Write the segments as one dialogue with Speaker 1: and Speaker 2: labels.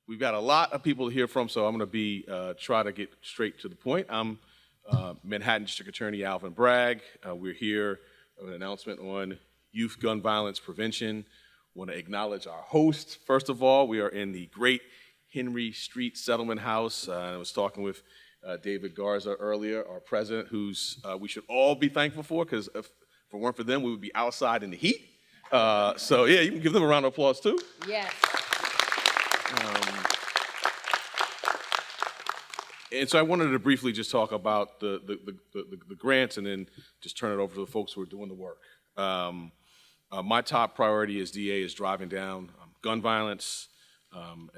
Speaker 1: We've got a lot of people to hear from, so I'm going to try to get straight to the point. I'm Manhattan District Attorney Alvin Bragg. We're here with an announcement on youth gun violence prevention. Want to acknowledge our host. First of all, we are in the great Henry Street Settlement House. I was talking with David Garza earlier, our president, who's we should all be thankful for, because if it weren't for them, we would be outside in the heat. So yeah, you can give them a round of applause too.
Speaker 2: Yes.
Speaker 1: And so I wanted to briefly just talk about the grants and then just turn it over to the folks who are doing the work. My top priority as DA is driving down gun violence.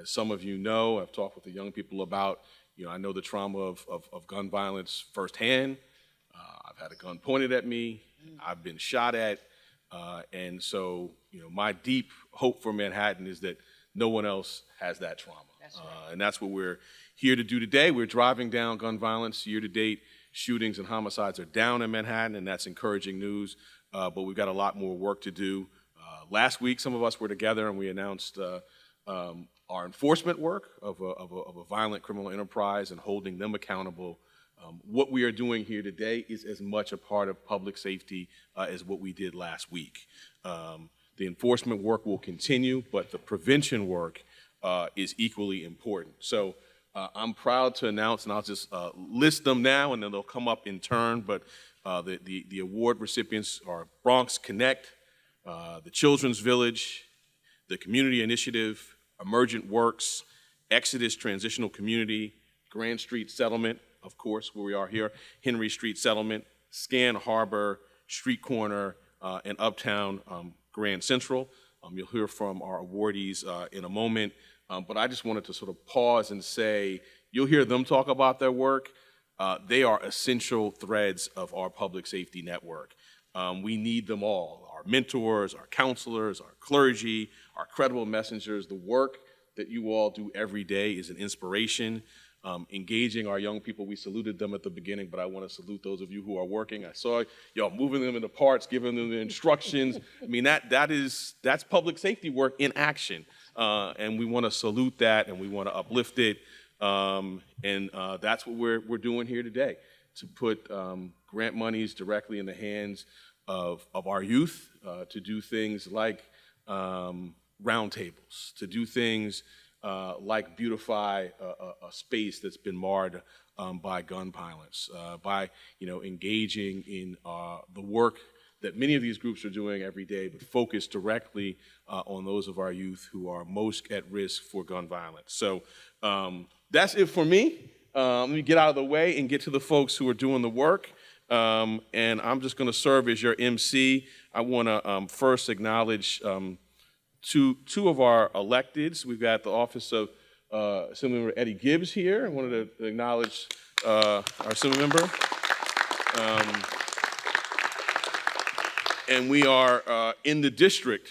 Speaker 1: As some of you know, I've talked with the young people about, I know the trauma of gun violence firsthand. I've had a gun pointed at me. I've been shot at. And so, my deep hope for Manhattan is that no one else has that trauma.
Speaker 2: That's right.
Speaker 1: And that's what we're here to do today. We're driving down gun violence. Year-to-date, shootings and homicides are down in Manhattan, and that's encouraging news. But we've got a lot more work to do. Last week, some of us were together, and we announced our enforcement work of a violent criminal enterprise and holding them accountable. What we are doing here today is as much a part of public safety as what we did last week. The enforcement work will continue, but the prevention work is equally important. So I'm proud to announce, and I'll just list them now, and then they'll come up in turn, but the award recipients are Bronx Connect, the Children's Village, the Community Initiative, Emergent Works, Exodus Transitional Community, Grand Street Settlement, of course, where we are here, Henry Street Settlement, Scan Harbor, Street Corner, and Uptown Grand Central. You'll hear from our awardees in a moment, but I just wanted to sort of pause and say, you'll hear them talk about their work. They are essential threads of our public safety network. We need them all, our mentors, our counselors, our clergy, our credible messengers. The work that you all do every day is an inspiration. Engaging our young people, we saluted them at the beginning, but I want to salute those of you who are working. I saw y'all moving them into parts, giving them the instructions. I mean, that's public safety work in action. And we want to salute that, and we want to uplift it. And that's what we're doing here today, to put grant monies directly in the hands of our youth, to do things like roundtables, to do things like beautify a space that's been marred by gun violence, by engaging in the work that many of these groups are doing every day, but focus directly on those of our youth who are most at risk for gun violence. So that's it for me. Let me get out of the way and get to the folks who are doing the work. And I'm just going to serve as your MC. I want to first acknowledge two of our electeds. We've got the office of Assemblymember Eddie Gibbs here. I wanted to acknowledge our Assemblymember. And we are in the district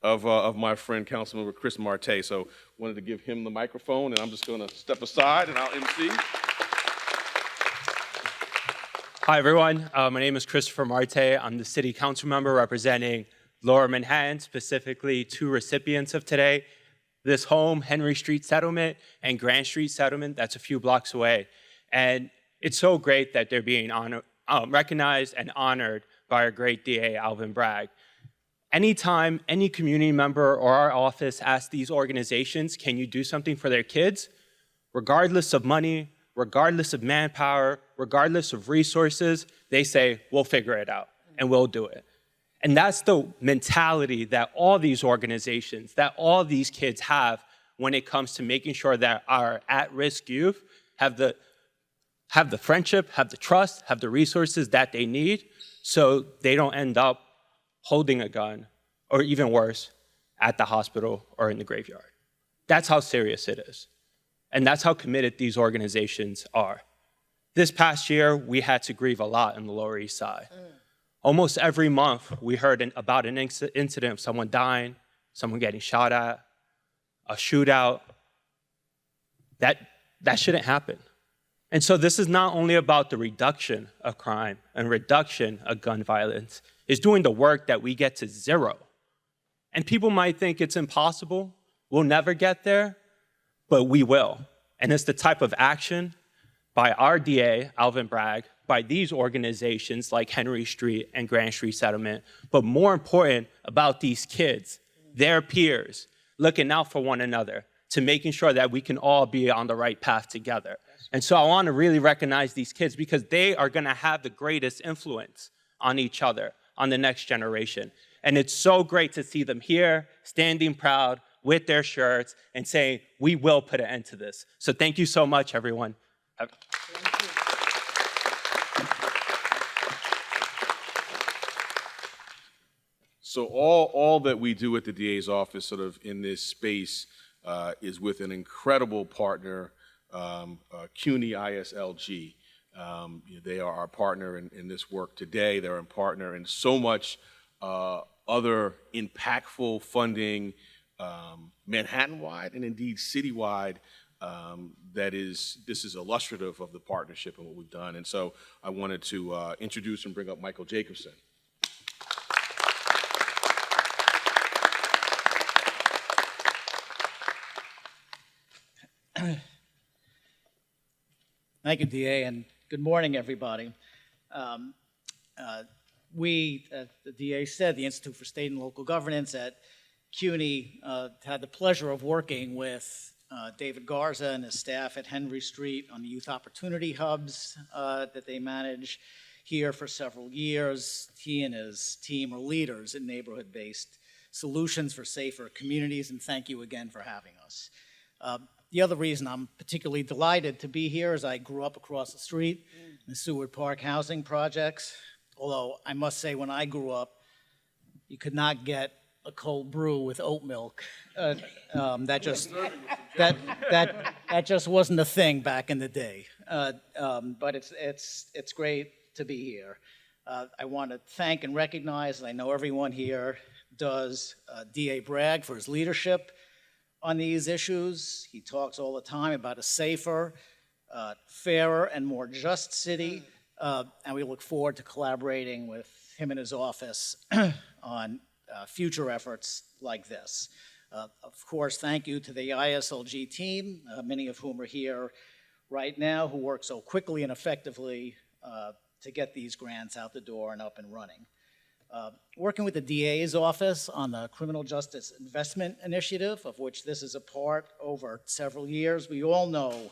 Speaker 1: of my friend Councilmember Chris Marte. So wanted to give him the microphone, and I'm just going to step aside and I'll MC.
Speaker 3: Hi, everyone. My name is Christopher Marte. I'm the city council member representing Lower Manhattan, specifically two recipients of today. This home, Henry Street Settlement and Grand Street Settlement, that's a few blocks away. And it's so great that they're being recognized and honored by our great DA, Alvin Bragg. Anytime any community member or our office asks these organizations, can you do something for their kids? Regardless of money, regardless of manpower, regardless of resources, they say, we'll figure it out and we'll do it. And that's the mentality that all these organizations, that all these kids have when it comes to making sure that our at-risk youth have the friendship, have the trust, have the resources that they need so they don't end up holding a gun, or even worse, at the hospital or in the graveyard. That's how serious it is. And that's how committed these organizations are. This past year, we had to grieve a lot in the Lower East Side. Almost every month, we heard about an incident of someone dying, someone getting shot at, a shootout. That shouldn't happen. And so this is not only about the reduction of crime and reduction of gun violence, it's doing the work that we get to zero. And people might think it's impossible, we'll never get there, but we will. And it's the type of action by our DA, Alvin Bragg, by these organizations like Henry Street and Grand Street Settlement, but more important about these kids, their peers, looking out for one another, to making sure that we can all be on the right path together. And so I want to really recognize these kids because they are going to have the greatest influence on each other, on the next generation. And it's so great to see them here, standing proud with their shirts and saying, we will put an end to this. So thank you so much, everyone.
Speaker 1: So all that we do at the DA's office sort of in this space is with an incredible partner, CUNY ISLG. They are our partner in this work today. They're a partner in so much other impactful funding, Manhattan-wide and indeed citywide, this is illustrative of the partnership and what we've done. And so I wanted to introduce and bring up Michael Jacobson.
Speaker 2: Thank you, DA, and good morning, everybody. The DA said, the Institute for State and Local Governance at CUNY had the pleasure of working with David Garza and his staff at Henry Street on the youth opportunity hubs that they manage here for several years. He and his team are leaders in neighborhood-based solutions for safer communities, and thank you again for having us. The other reason I'm particularly delighted to be here is I grew up across the street in the Seward Park housing projects, although I must say when I grew up, you could not get a cold brew with oat milk. That just wasn't a thing back in the day. But it's great to be here. I want to thank and recognize, and I know everyone here does, DA Bragg for his leadership on these issues. He talks all the time about a safer, fairer, and more just city, and we look forward to collaborating with him and his office on future efforts like this. Of course, thank you to the ISLG team, many of whom are here right now, who work so quickly and effectively to get these grants out the door and up and running. Working with the DA's office on the Criminal Justice Investment Initiative, of which this is a part over several years, we all know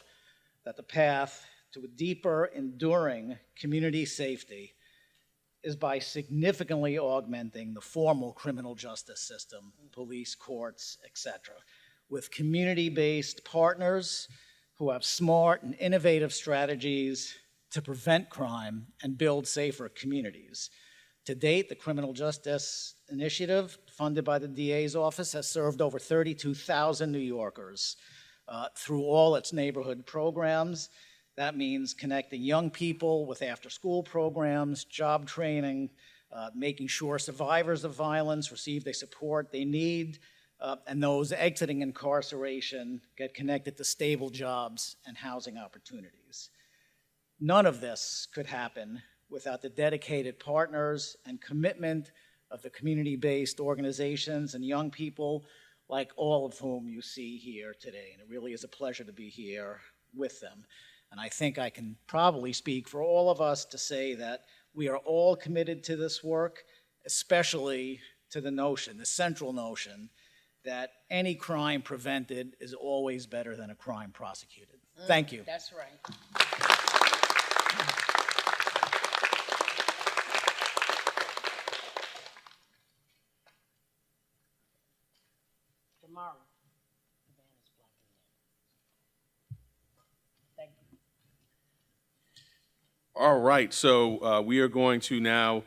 Speaker 2: that the path to a deeper, enduring community safety is by significantly augmenting the formal criminal justice system, police, courts, etc., with community-based partners who have smart and innovative strategies to prevent crime and build safer communities. To date, the Criminal Justice Initiative, funded by the DA's office, has served over 32,000 New Yorkers through all its neighborhood programs. That means connecting young people with after-school programs, job training, making sure survivors of violence receive the support they need, and those exiting incarceration get connected to stable jobs and housing opportunities. None of this could happen without the dedicated partners and commitment of the community-based organizations and young people, like all of whom you see here today. And it really is a pleasure to be here with them. And I think I can probably speak for all of us to say that we are all committed to this work, especially to the notion, the central notion, that any crime prevented is always better than a crime prosecuted. Thank you.
Speaker 4: That's right. Tomorrow, the van is blocking it. Thank you.
Speaker 1: All right, so we are going to now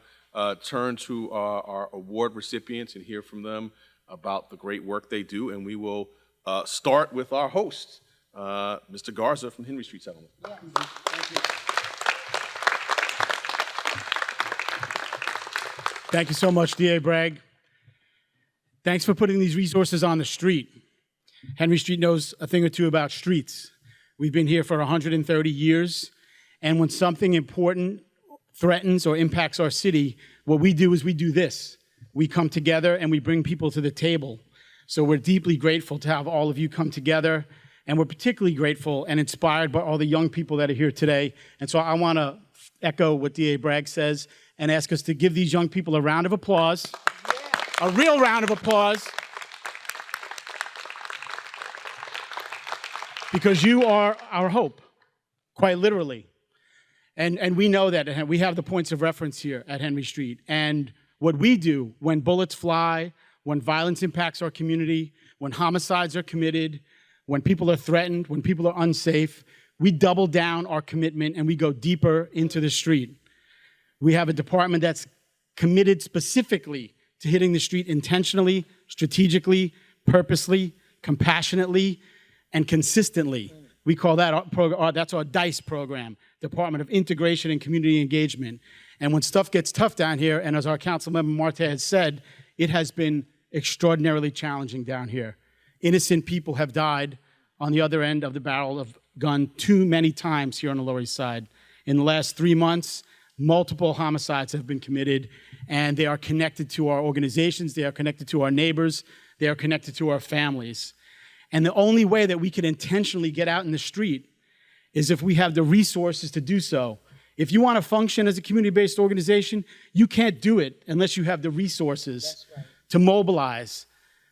Speaker 1: turn to our award recipients and hear from them about the great work they do, and we will start with our host, Mr. Garza from Henry Street Settlement.
Speaker 4: Yeah. Thank you.
Speaker 5: Thank you so much, DA Bragg. Thanks for putting these resources on the street. Henry Street knows a thing or two about streets. We've been here for 130 years, and when something important threatens or impacts our city, what we do is we do this. We come together and we bring people to the table. So we're deeply grateful to have all of you come together And we're particularly grateful and inspired by all the young people that are here today. And so I want to echo what DA Bragg says and ask us to give these young people a round of applause, a real round of applause, because you are our hope, quite literally. And we know that, and we have the points of reference here at Henry Street. And what we do when bullets fly, when violence impacts our community, when homicides are committed, when people are threatened, when people are unsafe, we double down our commitment and we go deeper into the street. We have a department that's committed specifically to hitting the street intentionally, strategically, purposely, compassionately, and consistently. We call that that's our DICE program, Department of Integration and Community Engagement. And when stuff gets tough down here, and as our councilmember Marte has said, it has been extraordinarily challenging down here. Innocent people have died on the other end of the barrel of gun too many times here on the Lower East Side. In the last 3 months, multiple homicides have been committed, and they are connected to our organizations, they are connected to our neighbors, they are connected to our families. And the only way that we can intentionally get out in the street is if we have the resources to do so. If you want to function as a community-based organization, you can't do it unless you have the resources to mobilize,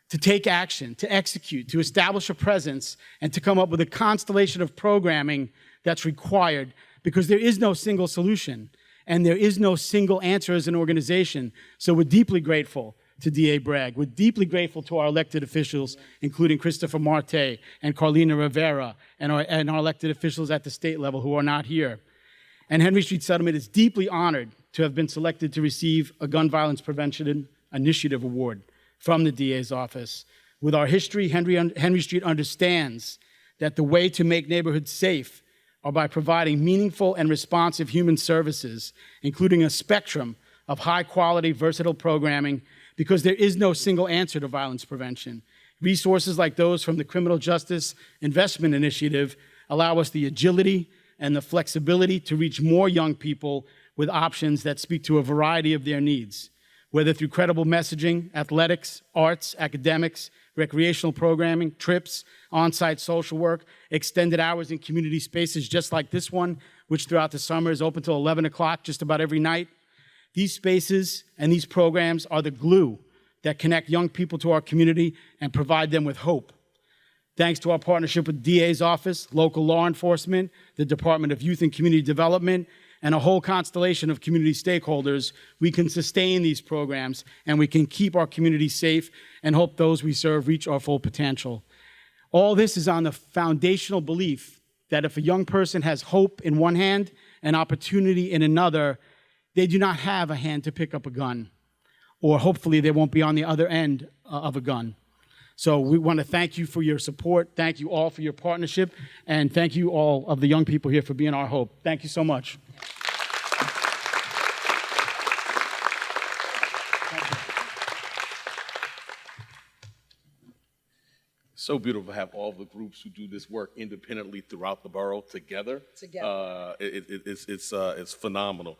Speaker 5: to take action, to execute, to establish a presence, and to come up with a constellation of programming that's required, because there is no single solution and there is no single answer as an organization. So we're deeply grateful to DA Bragg. We're deeply grateful to our elected officials, including Christopher Marte and Carlina Rivera, and our elected officials at the state level who are not here. And Henry Street Settlement is deeply honored to have been selected to receive a Gun Violence Prevention Initiative Award from the DA's office. With our history, Henry Street understands that the way to make neighborhoods safe are by providing meaningful and responsive human services, including a spectrum of high-quality, versatile programming, because there is no single answer to violence prevention. Resources like those from the Criminal Justice Investment Initiative allow us the agility and the flexibility to reach more young people with options that speak to a variety of their needs, whether through credible messaging, athletics, arts, academics, recreational programming, trips, on-site social work, extended hours in community spaces just like this one, which throughout the summer is open till 11 o'clock just about every night. These spaces and these programs are the glue that connect young people to our community and provide them with hope. Thanks to our partnership with DA's office, local law enforcement, the Department of Youth and Community Development, and a whole constellation of community stakeholders, we can sustain these programs and we can keep our community safe and hope those we serve reach our full potential. All this is on the foundational belief that if a young person has hope in one hand and opportunity in another, they do not have a hand to pick up a gun, or hopefully they won't be on the other end of a gun. So we want to thank you for your support. Thank you all for your partnership. And thank you all of the young people here for being our hope. Thank you so much.
Speaker 1: So beautiful to have all the groups who do this work independently throughout the borough together. It's phenomenal.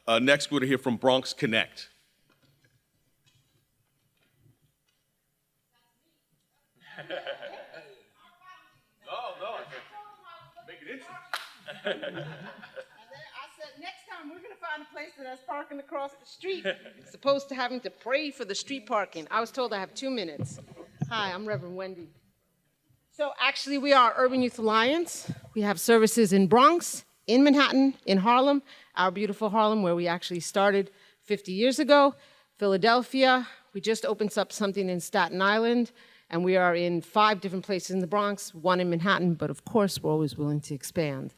Speaker 1: Next, we're going to hear from Bronx Connect. No, make it interesting.
Speaker 6: I said, next time we're gonna find a place that has parking across the street, as opposed to having to pray for the street parking. I was told I have 2 minutes. Hi, I'm Reverend Wendy. So actually, we are Urban Youth Alliance. We have services in Bronx, in Manhattan, in Harlem, our beautiful Harlem, where we actually started 50 years ago, Philadelphia. We just opened up something in Staten Island, and we are in 5 different places in the Bronx, 1 in Manhattan, but of course, we're always willing to expand.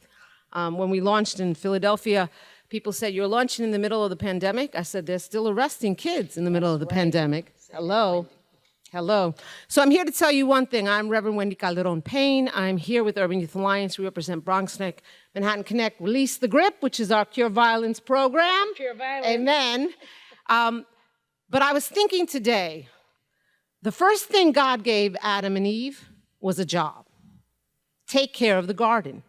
Speaker 6: When we launched in Philadelphia, people said, "You're launching in the middle of the pandemic?" I said, "They're still arresting kids in the middle of the pandemic." Hello. So I'm here to tell you one thing. I'm Reverend Wendy Calderon Payne. I'm here with Urban Youth Alliance. We represent BronxConnect, Manhattan Connect, Release the Grip, which is our Cure Violence program.
Speaker 4: Cure violence.
Speaker 6: Amen. But I was thinking today, the first thing God gave Adam and Eve was a job. Take care of the garden.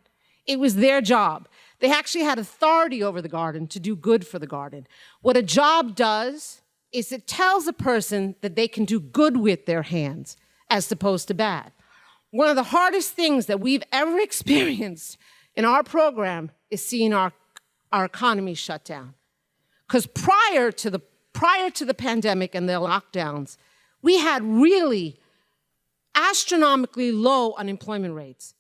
Speaker 6: It was their job. They actually had authority over the garden to do good for the garden. What a job does is it tells a person that they can do good with their hands as opposed to bad. One of the hardest things that we've ever experienced in our program is seeing our economy shut down. Because prior to the pandemic and the lockdowns, we had really astronomically low unemployment rates.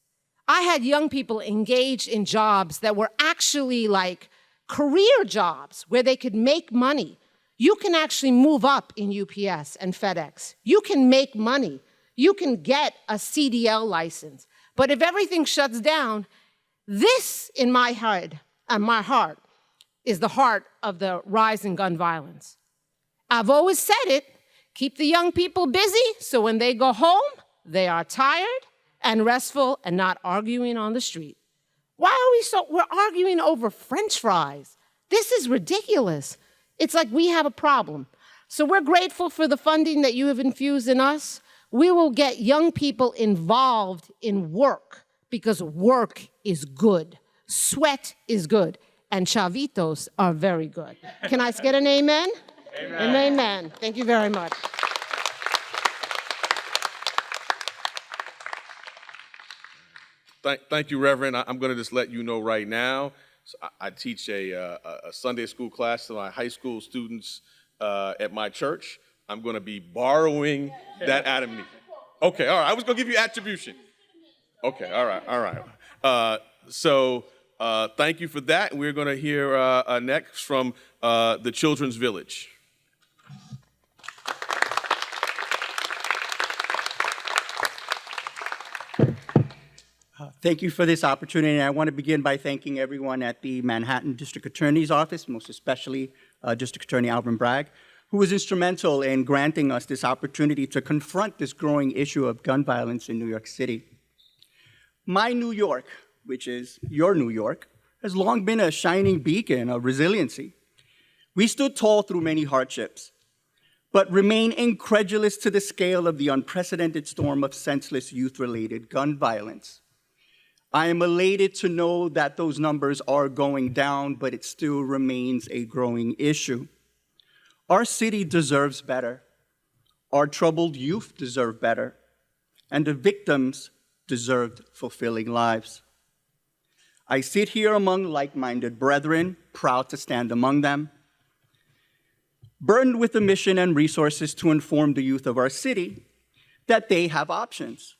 Speaker 6: I had young people engaged in jobs that were actually like career jobs where they could make money. You can actually move up in UPS and FedEx. You can make money. You can get a CDL license. But if everything shuts down, this in my heart is the heart of the rise in gun violence. I've always said it, keep the young people busy so when they go home, they are tired and restful and not arguing on the street. Why are we're arguing over French fries? This is ridiculous. It's like we have a problem. So we're grateful for the funding that you have infused in us. We will get young people involved in work because work is good. Sweat is good. And chavitos are very good. Can I get an amen? Amen. And amen. Thank you very much.
Speaker 1: Thank you, Reverend. I'm going to just let you know right now. So I teach a Sunday school class to my high school students at my church. I'm going to be borrowing that out of me. Okay, all right. I was going to give you attribution. Okay, all right. So thank you for that. We're going to hear next from the Children's Village.
Speaker 7: Thank you for this opportunity. I want to begin by thanking everyone at the Manhattan District Attorney's Office, most especially District Attorney Alvin Bragg, who was instrumental in granting us this opportunity to confront this growing issue of gun violence in New York City. My New York, which is your New York, has long been a shining beacon of resiliency. We stood tall through many hardships, but remain incredulous to the scale of the unprecedented storm of senseless youth-related gun violence. I am elated to know that those numbers are going down, but it still remains a growing issue. Our city deserves better. Our troubled youth deserve better. And the victims deserved fulfilling lives. I sit here among like-minded brethren, proud to stand among them, burdened with a mission and resources to inform the youth of our city that they have options.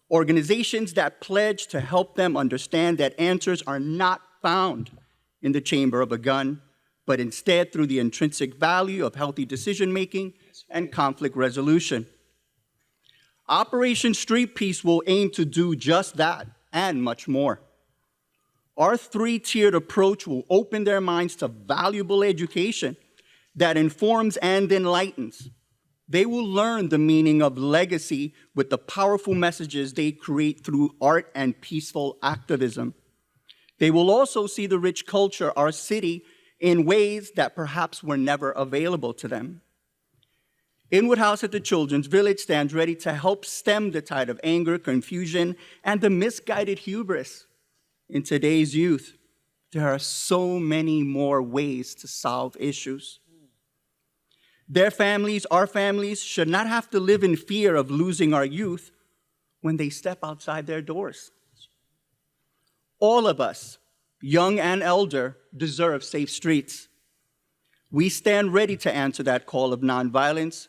Speaker 7: Organizations that pledge to help them understand that answers are not found in the chamber of a gun, but instead through the intrinsic value of healthy decision-making and conflict resolution. Operation Street Peace will aim to do just that and much more. Our three-tiered approach will open their minds to valuable education that informs and enlightens. They will learn the meaning of legacy with the powerful messages they create through art and peaceful activism. They will also see the rich culture of our city in ways that perhaps were never available to them. Inwood House at the Children's Village stands ready to help stem the tide of anger, confusion, and the misguided hubris in today's youth. There are so many more ways to solve issues. Their families, our families, should not have to live in fear of losing our youth when they step outside their doors. All of us, young and elder, deserve safe streets. We stand ready to answer that call of nonviolence,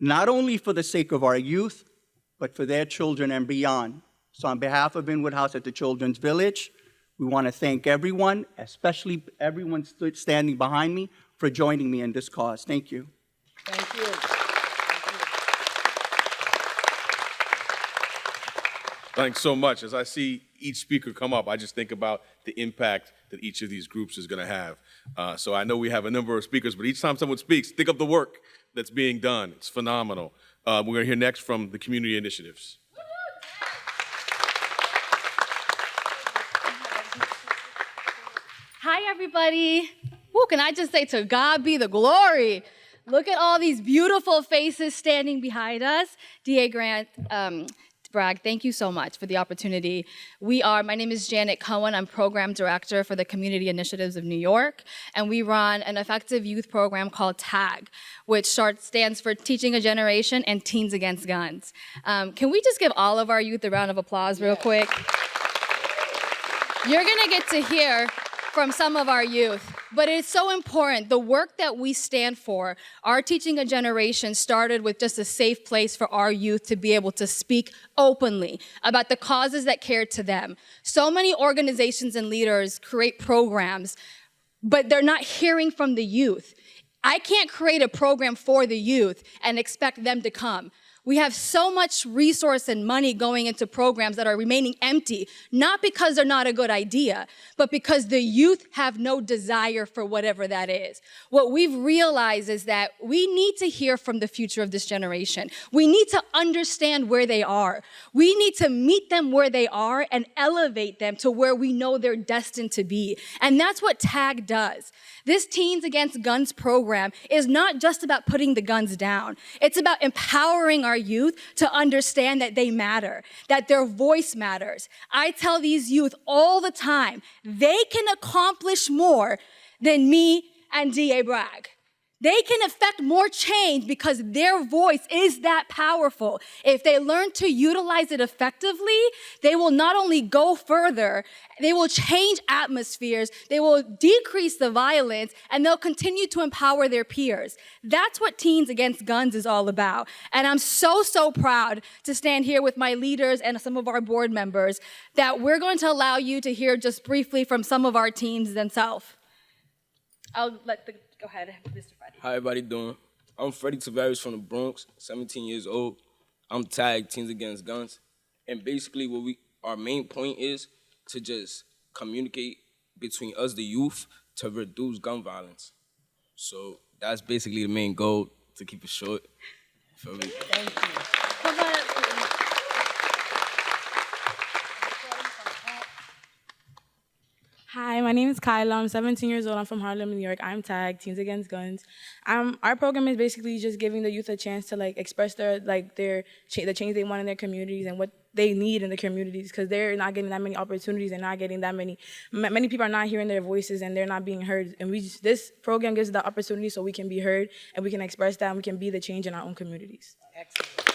Speaker 7: not only for the sake of our youth, but for their children and beyond. So on behalf of Inwood House at the Children's Village, we want to thank everyone, especially everyone standing behind me, for joining me in this cause. Thank you.
Speaker 6: Thank you.
Speaker 1: Thanks so much. As I see each speaker come up, I just think about the impact that each of these groups is going to have. So I know we have a number of speakers, but each time someone speaks, think of the work that's being done. It's phenomenal. We're going to hear next from the community initiatives.
Speaker 8: Hi, everybody. Woo, can I just say to God be the glory. Look at all these beautiful faces standing behind us. D.A. Grant, Bragg, thank you so much for the opportunity. My name is Janet Cohen. I'm Program Director for the Community Initiatives of New York, and we run an effective youth program called TAG, which stands for Teaching a Generation and Teens Against Guns. Can we just give all of our youth a round of applause real quick? You're gonna get to hear from some of our youth, but it's so important. The work that we stand for, our Teaching a Generation started with just a safe place for our youth to be able to speak openly about the causes that care to them. So many organizations and leaders create programs, but they're not hearing from the youth. I can't create a program for the youth and expect them to come. We have so much resource and money going into programs that are remaining empty, not because they're not a good idea, but because the youth have no desire for whatever that is. What we've realized is that we need to hear from the future of this generation. We need to understand where they are. We need to meet them where they are and elevate them to where we know they're destined to be. And that's what TAG does. This Teens Against Guns program is not just about putting the guns down. It's about empowering our youth to understand that they matter, that their voice matters. I tell these youth all the time, they can accomplish more than me and D.A. Bragg. They can affect more change because their voice is that powerful. If they learn to utilize it effectively, they will not only go further, they will change atmospheres, they will decrease the violence, and they'll continue to empower their peers. That's what Teens Against Guns is all about. And I'm so, so proud to stand here with my leaders and some of our board members that we're going to allow you to hear just briefly from some of our teams themselves. Go ahead, Mr. Freddie.
Speaker 9: How everybody doing? I'm Freddie Tavares from the Bronx, 17 years old. I'm tagged Teens Against Guns. And basically our main point is to just communicate between us, the youth, to reduce gun violence. So that's basically the main goal, to keep it short. Feel me?
Speaker 6: Thank you.
Speaker 10: Hi, my name is Kyla. I'm 17 years old. I'm from Harlem, New York. I'm tagged Teens Against Guns. Our program is basically just giving the youth a chance to express the change they want in their communities and what they need in the communities, because they're not getting that many opportunities and not getting that many people are not hearing their voices and they're not being heard. And this program gives the opportunity so we can be heard and we can express that and we can be the change in our own communities.
Speaker 6: Excellent.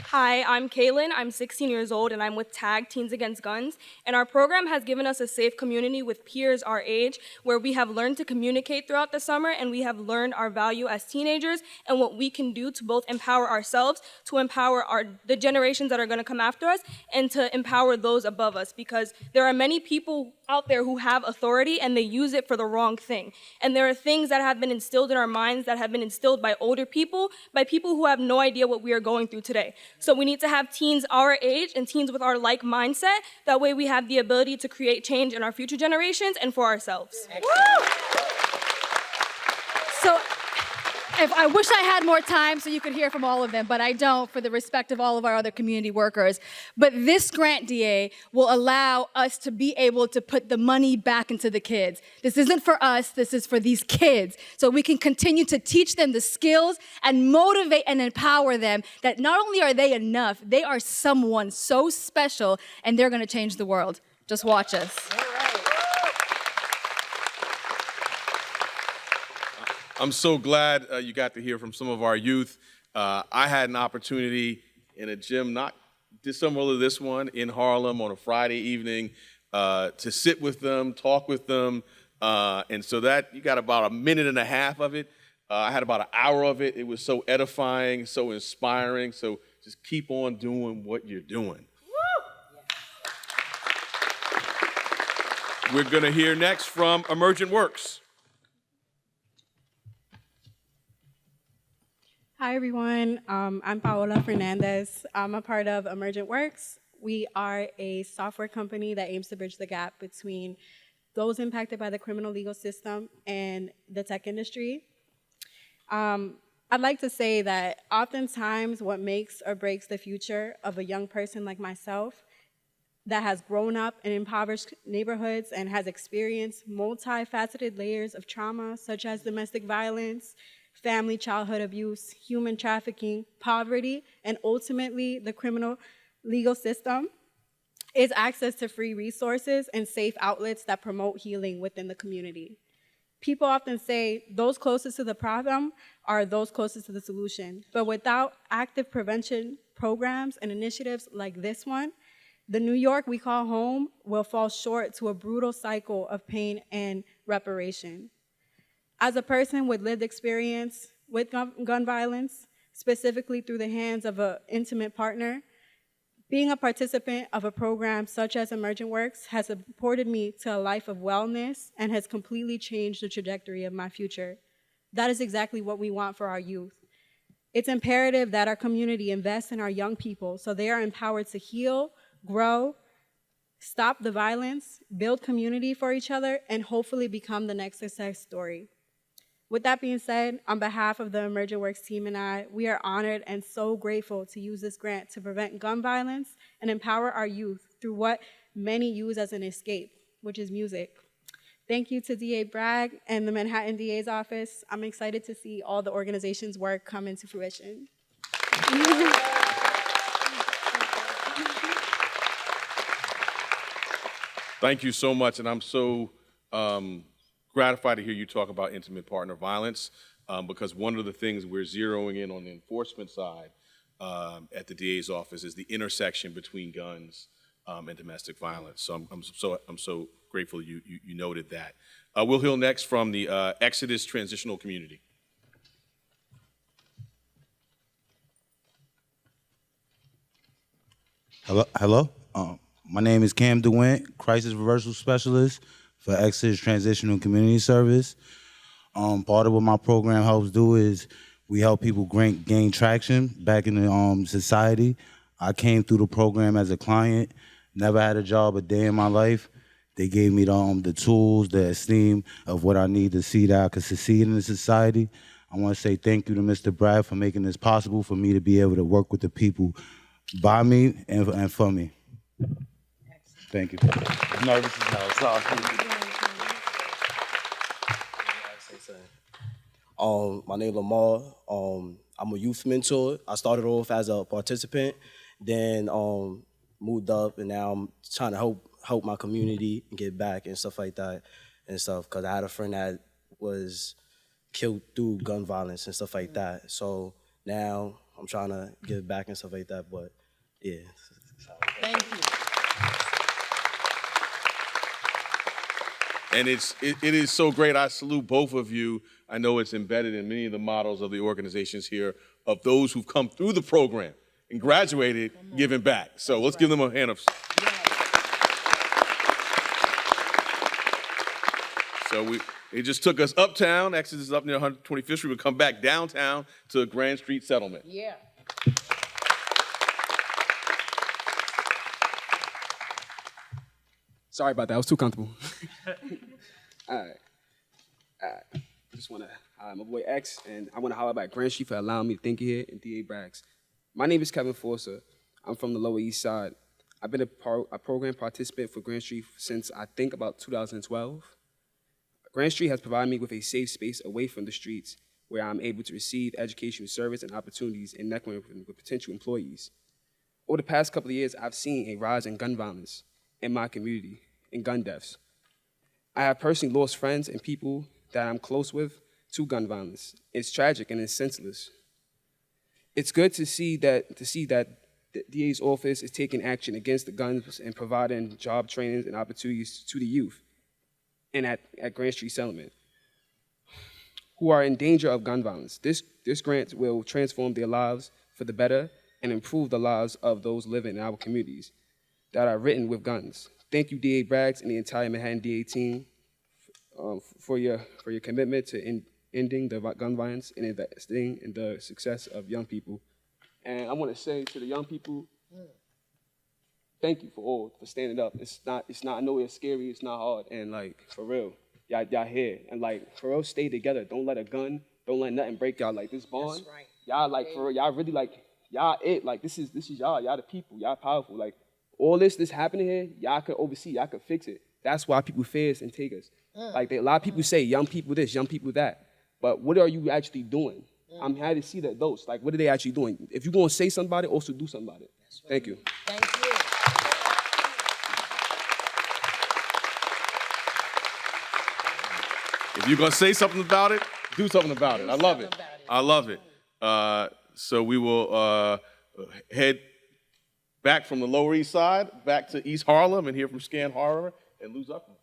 Speaker 11: Hi, I'm Kaylin. I'm 16 years old, and I'm with TAG, Teens Against Guns. And our program has given us a safe community with peers our age, where we have learned to communicate throughout the summer, and we have learned our value as teenagers and what we can do to both empower ourselves, to empower the generations that are going to come after us, and to empower those above us, because there are many people out there who have authority and they use it for the wrong thing. And there are things that have been instilled in our minds that have been instilled by older people, by people who have no idea what we are going through today. So we need to have teens our age and teens with our like mindset. That way we have the ability to create change in our future generations and for ourselves.
Speaker 8: So I wish I had more time so you could hear from all of them, but I don't, for the respect of all of our other community workers. But this grant, DA, will allow us to be able to put the money back into the kids. This isn't for us, this is for these kids. So we can continue to teach them the skills and motivate and empower them that not only are they enough, they are someone so special and they're gonna change the world. Just watch us.
Speaker 1: I'm so glad you got to hear from some of our youth. I had an opportunity in a gym not dissimilar to this one in Harlem on a Friday evening to sit with them, talk with them, and so that you got about a minute and a half of it. I had about an hour of it. It was so edifying, so inspiring. So just keep on doing what you're doing. We're gonna hear next from Emergent Works.
Speaker 10: Hi, everyone. I'm Paola Fernandez. I'm a part of Emergent Works. We are a software company that aims to bridge the gap between those impacted by the criminal legal system and the tech industry. I'd like to say that oftentimes what makes or breaks the future of a young person like myself that has grown up in impoverished neighborhoods and has experienced multifaceted layers of trauma, such as domestic violence, family childhood abuse, human trafficking, poverty, and ultimately the criminal legal system is access to free resources and safe outlets that promote healing within the community. People often say those closest to the problem are those closest to the solution, but without active prevention programs and initiatives like this one, the New York we call home will fall short to a brutal cycle of pain and reparation. As a person with lived experience with gun violence, specifically through the hands of an intimate partner, being a participant of a program such as Emergent Works has supported me to a life of wellness and has completely changed the trajectory of my future. That is exactly what we want for our youth. It's imperative that our community invest in our young people so they are empowered to heal, grow, stop the violence, build community for each other, and hopefully become the next success story. With that being said, on behalf of the Emergent Works team and I, we are honored and so grateful to use this grant to prevent gun violence and empower our youth through what many use as an escape, which is music. Thank you to DA Bragg and the Manhattan DA's office. I'm excited to see all the organization's work come into fruition.
Speaker 1: Thank you so much, and I'm so gratified to hear you talk about intimate partner violence, because one of the things we're zeroing in on the enforcement side at the DA's office is the intersection between guns and domestic violence. So I'm so grateful you noted that. We'll hear next from the Exodus Transitional Community.
Speaker 12: Hello. My name is Cam DeWint, Crisis Reversal Specialist for Exodus Transitional Community Service. Part of what my program helps do is we help people gain traction back in the society. I came through the program as a client, never had a job a day in my life. They gave me the tools, the esteem of what I need to see that I could succeed in the society. I want to say thank you to Mr. Bragg for making this possible for me to be able to work with the people by me and for me. Thank you. I'm nervous as hell. Sorry.
Speaker 13: My name is Lamar. I'm a youth mentor. I started off as a participant, then moved up, and now I'm trying to help my community and get back and stuff like that and stuff. Cause I had a friend that was killed through gun violence and stuff like that. So now I'm trying to give back and stuff like that. But yeah.
Speaker 6: Thank you.
Speaker 1: And it is so great. I salute both of you. I know it's embedded in many of the models of the organizations here of those who've come through the program and graduated, giving back. So let's give them a hand of. So it just took us uptown. Exodus is up near 125th Street. We'll come back downtown to Grand Street Settlement.
Speaker 6: Yeah.
Speaker 14: Sorry about that. I was too comfortable. All right. I just want to hi, my boy X, and I want to highlight Grand Street for allowing me to think here and DA Braggs. My name is Kevin Forser. I'm from the Lower East Side. I've been a program participant for Grand Street since I think about 2012. Grand Street has provided me with a safe space away from the streets where I'm able to receive educational service and opportunities and networking with potential employees. Over the past couple of years, I've seen a rise in gun violence in my community and gun deaths. I have personally lost friends and people that I'm close with to gun violence. It's tragic and it's senseless. It's good to see that the DA's office is taking action against the guns and providing job trainings and opportunities to the youth and at Grand Street Settlement who are in danger of gun violence. This grant will transform their lives for the better and improve the lives of those living in our communities that are ridden with guns. Thank you, DA Braggs and the entire Manhattan D.A. team for your commitment to ending the gun violence and investing in the success of young people. And I want to say to the young people, thank you for standing up. It's not, I know it's scary, it's not hard, and like, for real, y'all here. And like, for real, stay together. Don't let a gun, don't let nothing break y'all. Like this bond,
Speaker 6: That's right.
Speaker 14: y'all like, for real, y'all really like, y'all it. Like this is y'all the people, y'all powerful. Like all this happening here, y'all could oversee, y'all could fix it. That's why people fear us and take us. Like a lot of people say, young people this, young people that. but what are you actually doing? I'm happy to see the adults. Like, what are they actually doing? If you're going to say something about it, also do something about it. Thank you.
Speaker 6: Thank you.
Speaker 1: If you're going to say something about it, do something about it. I love it. I love it. So we will head back from the Lower East Side, back to East Harlem, and hear from Scan Harbor and Lou Zuckerman.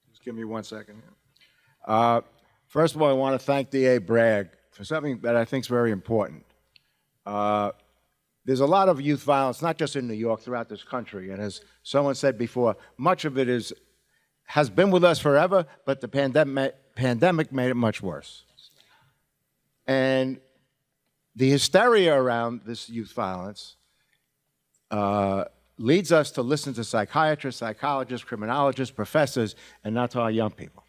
Speaker 15: Just give me 1 second. First of all, I want to thank D.A. Bragg for something that I think is very important. There's a lot of youth violence, not just in New York, throughout this country. And as someone said before, much of it has been with us forever, but the pandemic made it much worse. And the hysteria around this youth violence leads us to listen to psychiatrists, psychologists, criminologists, professors, and not to our young people.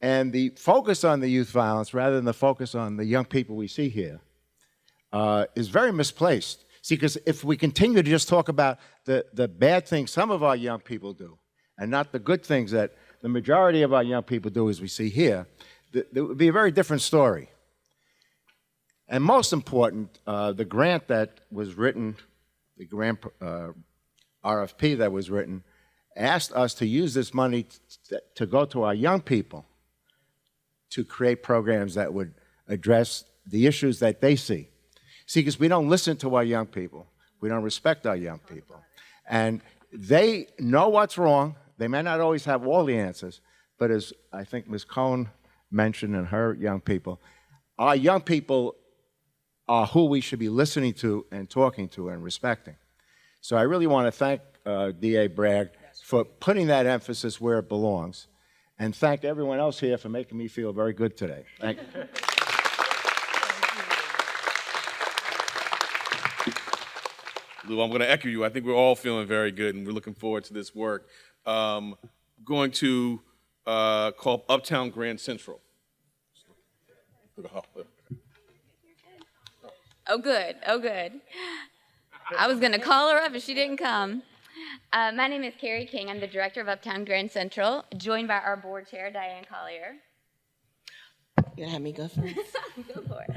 Speaker 15: And the focus on the youth violence, rather than the focus on the young people we see here, is very misplaced. See, because if we continue to just talk about the bad things some of our young people do, and not the good things that the majority of our young people do, as we see here, there would be a very different story. And most important, the grant that was written, the grant RFP that was written, asked us to use this money to go to our young people to create programs that would address the issues that they see. See, because we don't listen to our young people. We don't respect our young people. And they know what's wrong. They may not always have all the answers, but as I think Ms. Cohn mentioned and her young people, our young people are who we should be listening to and talking to and respecting. So I really want to thank D.A. Bragg for putting that emphasis where it belongs, and thank everyone else here for making me feel very good today. Thank you.
Speaker 1: Lou, I'm going to echo you. I think we're all feeling very good, and we're looking forward to this work. Going to call Uptown Grand Central.
Speaker 16: Oh, good. Oh, good. I was going to call her up if she didn't come. My name is Carrie King. I'm the director of Uptown Grand Central, joined by our board chair, Diane Collier.
Speaker 17: You gonna have me go first?
Speaker 16: Go for it.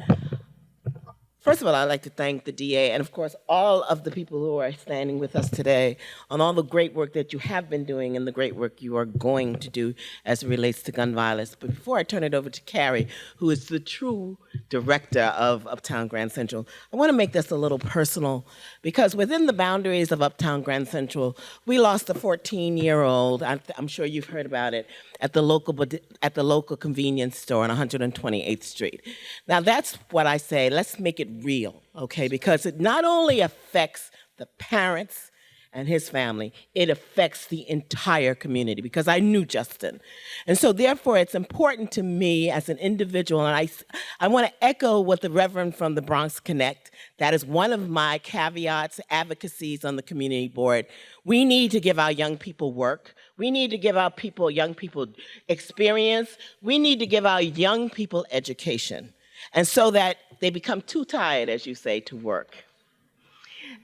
Speaker 17: First of all, I'd like to thank the DA and, of course, all of the people who are standing with us today on all the great work that you have been doing and the great work you are going to do as it relates to gun violence. But before I turn it over to Carrie, who is the true director of Uptown Grand Central, I want to make this a little personal because within the boundaries of Uptown Grand Central, we lost a 14-year-old, I'm sure you've heard about it, at the local convenience store on 128th Street. Now that's what I say, let's make it real, okay? Because it not only affects the parents and his family, it affects the entire community because I knew Justin. And so therefore it's important to me as an individual, and I want to echo what the Reverend from the Bronx Connect, that is one of my caveats, advocacies on the community board. We need to give our young people work. We need to give our young people experience. We need to give our young people education. And so that they become too tired, as you say, to work.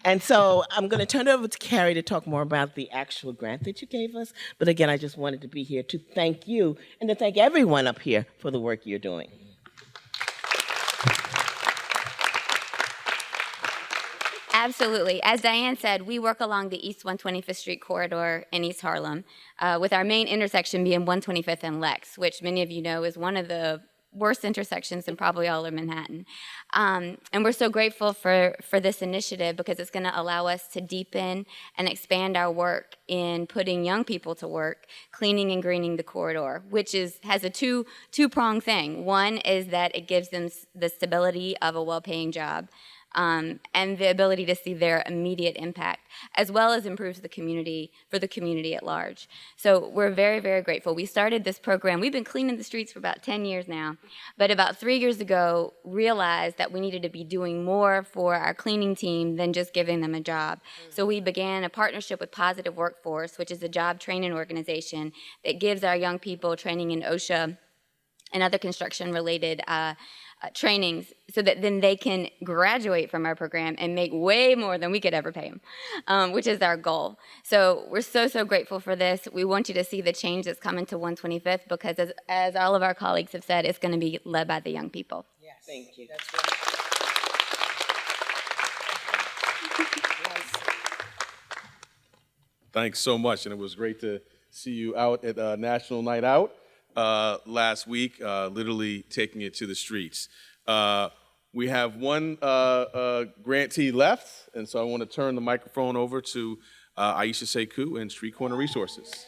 Speaker 17: And so I'm going to turn it over to Carrie to talk more about the actual grant that you gave us. But again, I just wanted to be here to thank you and to thank everyone up here for the work you're doing.
Speaker 16: Absolutely. As Diane said, we work along the East 125th Street corridor in East Harlem, with our main intersection being 125th and Lex, which many of you know is one of the worst intersections in probably all of Manhattan. And we're so grateful for this initiative because it's going to allow us to deepen and expand our work in putting young people to work, cleaning and greening the corridor, which has a two-pronged thing. One is that it gives them the stability of a well-paying job, and the ability to see their immediate impact, as well as improves the community, for the community at large. So we're very, very grateful. We started this program, we've been cleaning the streets for about 10 years now, but about 3 years ago, realized that we needed to be doing more for our cleaning team than just giving them a job. So we began a partnership with Positive Workforce, which is a job training organization that gives our young people training in OSHA, and other construction-related trainings so that then they can graduate from our program and make way more than we could ever pay them, which is our goal. So we're so grateful for this. We want you to see the change that's coming to 125th because as all of our colleagues have said, it's going to be led by the young people.
Speaker 17: Yes. Thank you.
Speaker 1: Thanks so much, and it was great to see you out at National Night Out last week, literally taking it to the streets. We have one grantee left, and so I want to turn the microphone over to Aisha Sekou and Street Corner Resources.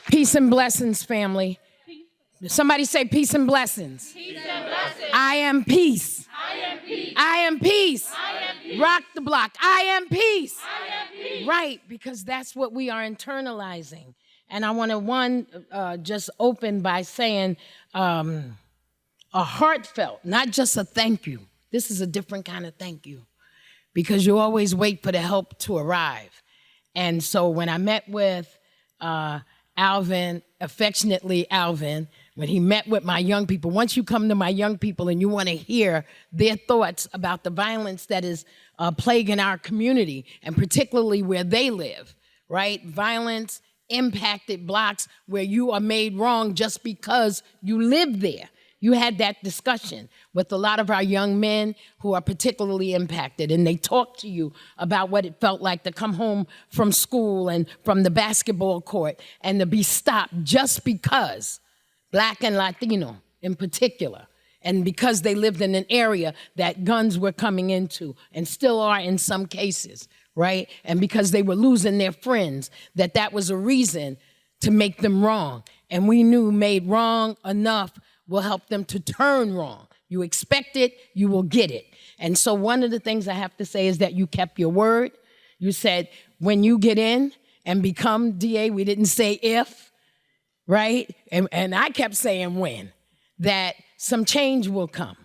Speaker 18: Peace and blessings, family. Somebody say peace and blessings. Peace and blessings. I am peace. I am peace. I am peace. I am peace. Rock the block. I am peace. I am peace. Right, because that's what we are internalizing. And I want to, just open by saying a heartfelt, not just a thank you. This is a different kind of thank you because you always wait for the help to arrive. And so when I met with Alvin, affectionately Alvin, when he met with my young people, once you come to my young people and you want to hear their thoughts about the violence that is plaguing our community, and particularly where they live, right? Violence impacted blocks where you are made wrong just because you live there. You had that discussion with a lot of our young men who are particularly impacted, and they talked to you about what it felt like to come home from school and from the basketball court and to be stopped just because, Black and Latino in particular, and because they lived in an area that guns were coming into and still are in some cases, right? And because they were losing their friends, that was a reason to make them wrong. And we knew made wrong enough will help them to turn wrong. You expect it, you will get it. And so one of the things I have to say is that you kept your word. You said, when you get in and become DA, we didn't say if, right? And I kept saying when, that some change will come.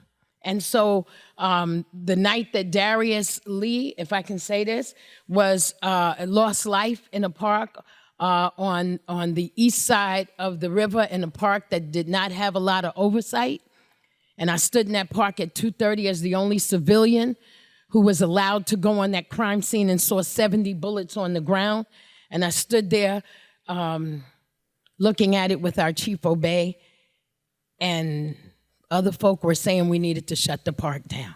Speaker 18: And so the night that Darius Lee, if I can say this, was lost life in a park on the east side of the river in a park that did not have a lot of oversight. And I stood in that park at 2:30 as the only civilian who was allowed to go on that crime scene and saw 70 bullets on the ground. And I stood there looking at it with our Chief Obey, and other folk were saying we needed to shut the park down.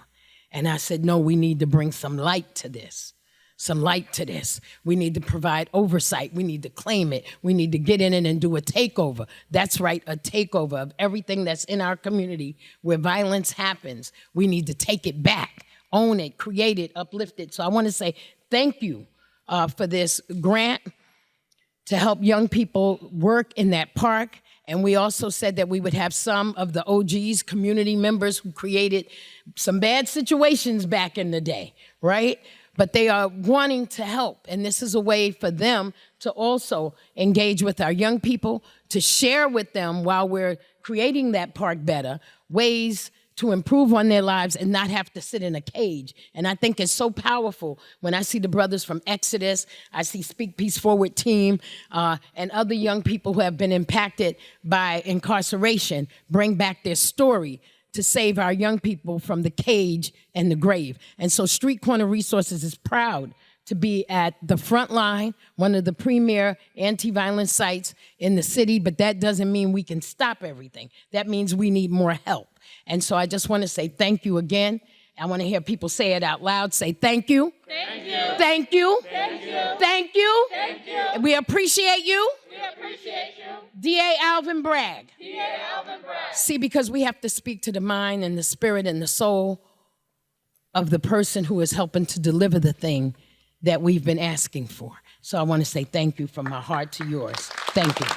Speaker 18: And I said, no, we need to bring some light to this. Some light to this. We need to provide oversight. We need to claim it. We need to get in it and do a takeover. That's right, a takeover of everything that's in our community where violence happens. We need to take it back, own it, create it, uplift it. So I want to say thank you for this grant to help young people work in that park. And we also said that we would have some of the OGs, community members who created some bad situations back in the day, right? But they are wanting to help. And this is a way for them to also engage with our young people, to share with them while we're creating that park better, ways to improve on their lives and not have to sit in a cage. And I think it's so powerful when I see the brothers from Exodus, I see Speak Peace Forward team, and other young people who have been impacted by incarceration bring back their story to save our young people from the cage and the grave. And so Street Corner Resources is proud to be at the front line, one of the premier anti-violence sites in the city, but that doesn't mean we can stop everything. That means we need more help. And so I just want to say thank you again. I want to hear people say it out loud. Say thank you. Thank you. Thank you. Thank you. Thank you. Thank you. We appreciate you. We appreciate you. D.A. Alvin Bragg. D.A. Alvin Bragg. See, because we have to speak to the mind and the spirit and the soul of the person who is helping to deliver the thing that we've been asking for. So I want to say thank you from my heart to yours. Thank you.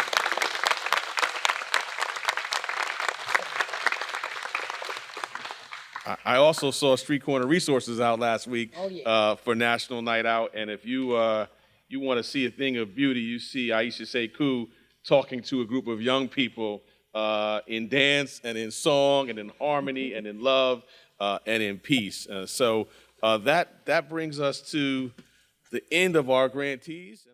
Speaker 1: I also saw Street Corner Resources out last week for National Night Out, and if you want to see a thing of beauty, you see Aisha Sekou talking to a group of young people in dance and in song and in harmony and in love and in peace. So that brings us to the end of our grantees.